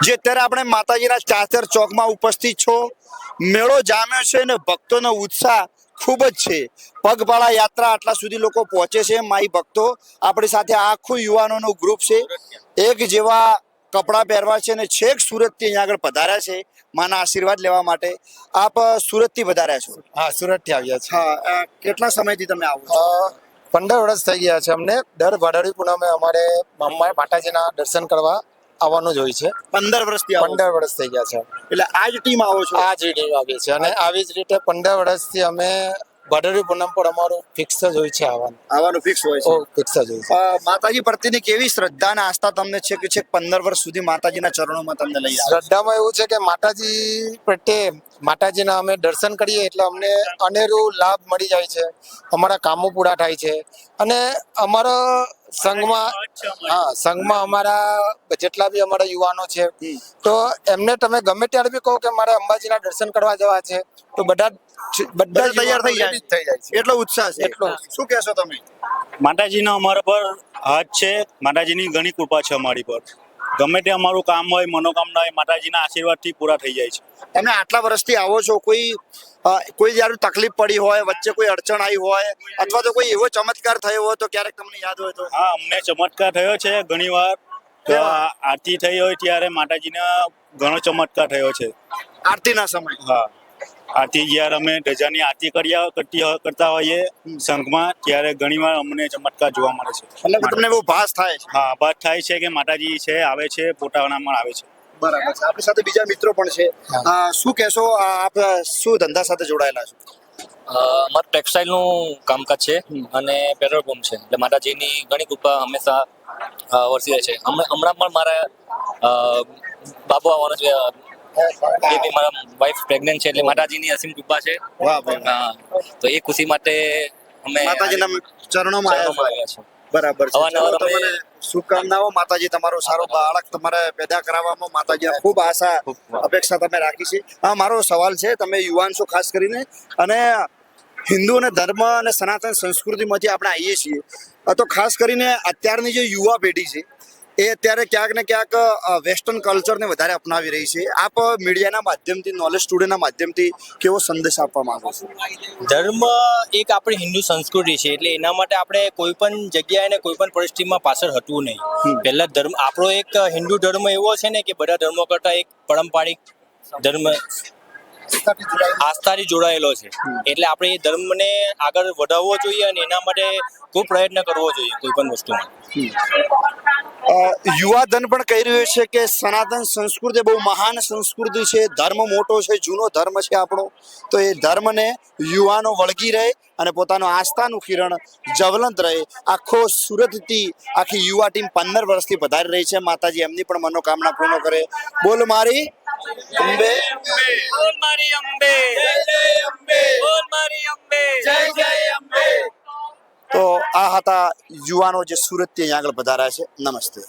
જે અત્યારે આપણે માતાજીના ચાચર ચોકમાં ઉપસ્થિત છો, મેળો જામ્યો છે ને ભક્તોનો ઉત્સાહ ખૂબ જ છે. પગપાળા યાત્રા આટલા સુધી લોકો પહોંચે છે. માઈ ભક્તો આપણી સાથે આખું યુવાનોનું ગ્રુપ છે. એક જેવા કપડાં પહેરવા છે ને છેક સુરતથી અહીંયા આગળ પધાર્યા છે માના આશીર્વાદ લેવા માટે. આપ સુરતથી પધાર્યા છો? હા, સુરત થી આવ્યા છે. હા, કેટલા સમયથી તમે આવો છો? 15 વર્ષ થઈ ગયા છે અમને. દર ભાદરવી પૂનમે અમારે માતાજીના દર્શન કરવા આવવાનું જ હોય છે. 15 વર્ષથી આવો છો? 15 વર્ષ થઈ ગયા છે. એટલે આ જ ટીમ આવો છો? આ જ ટીમ આવી છે અને આવી જ રીતે 15 વર્ષથી અમે ભાદરવી પૂનમ પર અમારું ફિક્સ જ હોય છે આવવાનું ફિક્સ હોય છે. ફિક્સ જ હોય છે. માતાજી પ્રત્યેની કેવી શ્રદ્ધા અને આસ્થા તમને છે કે છેક 15 વર્ષ સુધી માતાજીના ચરણોમાં તમને લઈ આવે? શ્રદ્ધામાં એવું છે કે માતાજી પ્રત્યે માતાજીના અમે દર્શન કરીએ એટલે અમને અનેરું લાભ મળી જાય છે. અમારા કામો પૂરા થાય છે અને અમારા સંઘમાં અમારા જેટલા બી અમારા યુવાનો છે તો એમને તમે ગમે ત્યારે બી કહો કે મારે અંબાજીના દર્શન કરવા જવા છે તો બધા તૈયાર થઈ જાય છે. એટલો ઉત્સાહ છે. એટલો. શું કહેશો તમે? માતાજીનો અમારા પર હાથ છે. માતાજીની ઘણી કૃપા છે અમારી પર. ગમે તે અમારું કામ હોય, મનોકામના હોય, માતાજીના આશીર્વાદથી પૂરા થઈ જાય છે. તમે આટલા વર્ષથી આવો છો, કોઈ જયારે તકલીફ પડી હોય, વચ્ચે કોઈ અડચણ આવી હોય અથવા તો કોઈ એવો ચમત્કાર થયો હોય તો ક્યારેક તમને યાદ હોય તો? હા, અમને ચમત્કાર થયો છે ઘણી વાર. આરતી થઈ હોય ત્યારે માતાજીના ઘણો ચમત્કાર થયો છે. આરતીના સમય? હા, આરતી જ્યારે અમે ધજાની આરતી કરતા હોઈએ સંઘમાં ત્યારે ઘણીવાર અમને ચમત્કાર જોવા મળે છે. એટલે તમને બહુ ભાસ થાય છે? હા, વાત થાય છે કે માતાજી છે, આવે છે, પોતાનામાં આવે છે. બરાબર છે. આપણી સાથે બીજા મિત્રો પણ છે. શું કહેશો, આપ શું ધંધા સાથે જોડાયેલા છો? મારું ટેક્સટાઇલનું કામકાજ છે અને પેટ્રોલ પંપ છે. એટલે માતાજીની ઘણી કૃપા હંમેશા વરસી રહે છે. હમણાં પણ મારા બાબુ આવવાનો છે. બેબી મારા વાઈફ પ્રેગ્નન્ટ છે એટલે માતાજીની અસીમ કૃપા છે. વાહ ભાઈ. હા, તો એ ખુશી માટે અમે માતાજીના ચરણોમાં આવ્યા છો. બરાબર છે. અવારનવાર ચલો, તમને શુભકામનાઓ. માતાજી તમારો સારો બાળક તમારે પેદા કરાવવામાં માતાજી ખૂબ આશા અપેક્ષા તમે રાખી છે. હા, મારો સવાલ છે, તમે યુવાન છો ખાસ કરીને અને હિન્દુ અને ધર્મ અને સનાતન સંસ્કૃતિમાંથી આપણે આવીએ છીએ તો ખાસ કરીને અત્યારની જે યુવા પેઢી છે એ અત્યારે ક્યાંક ને ક્યાંક વેસ્ટર્ન કલ્ચરને વધારે અપનાવી રહી છે. આપ મીડિયાના માધ્યમથી, નોલેજ સ્ટુડિયોના માધ્યમથી કેવો સંદેશ આપવા માંગો છો? ધર્મ એક આપણી હિન્દુ સંસ્કૃતિ છે એટલે એના માટે આપણે કોઈ પણ જગ્યાએ ને કોઈ પણ પરિસ્થિતિમાં પાછળ હટવું નહીં. પહેલા ધર્મ આપણો એક હિન્દુ ધર્મ એવો છે ને કે બધા ધર્મો કરતા એક પારંપરિક ધર્મ આસ્થાથી જોડાયેલો છે. એટલે આપણે એ ધર્મને આગળ વધારવો જોઈએ અને એના માટે ખૂબ પ્રયત્ન કરવો જોઈએ કોઈ પણ વસ્તુમાં. યુવા ધન પણ કહી રહ્યું છે કે સનાતન સંસ્કૃતિ બહુ મહાન સંસ્કૃતિ છે, ધર્મ મોટો છે, જૂનો ધર્મ છે આપણો. તો એ ધર્મને યુવાનો વળગી રહે અને પોતાનું આસ્થાનું કિરણ જ્વલંત રહે. આખો સુરતથી આખી યુવા ટીમ 15 વર્ષથી પધારી રહી છે. માતાજી એમની પણ મનોકામના પૂર્ણ કરે. બોલ મારી અંબે, બોલ મારી અંબે, જય જય અંબે, બોલ મારી અંબે, જય જય અંબે. તો આ હતા યુવાનો જે સુરતથી અહીંયા આગળ પધાર્યા છે. નમસ્તે.